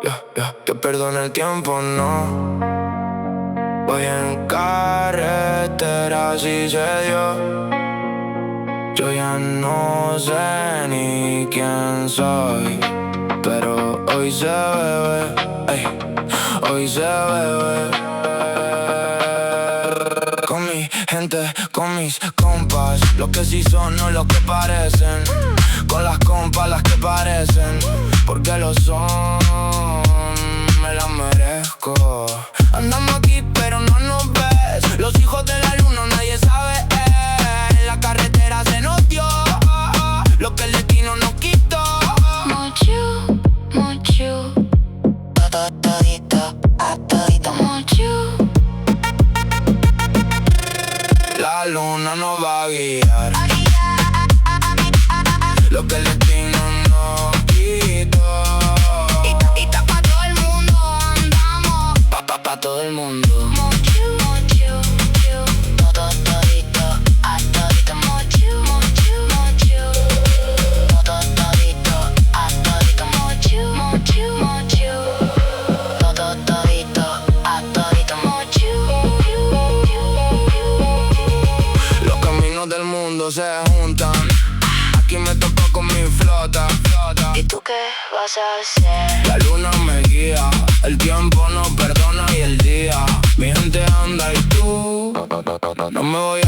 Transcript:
Que perdone el tiempo, no. Voy en carretera, así se dio. Yo ya no sé ni quién soy, pero hoy se bebe, ey, hoy se bebe. Con mi gente, con mis compas, los que sí son, no los que parecen. Con las compas, las que parecen, porque lo son, me las merezco. Andamos aquí, pero no nos ves. Los hijos de la luna, nadie sabe. En la carretera se nos dio lo que el destino nos quitó. Mucho, mucho. Todito, a todito. Mucho. La luna nos va a guiar. Lo que el destino nos quitó. Y pa' todo el mundo andamos. Pa' todo el mundo. Mucho, mucho, mucho. Todito, a todito. Mucho, mucho, mucho. Todito, a todito. Mucho, mucho, mucho. Todito, a todito. Mucho. Los caminos del mundo se juntan. Aquí me tocó con mi flota. ¿Y tú qué vas a hacer? La luna me guía, el tiempo no perdona y el día. Mi gente anda y tú, no me voy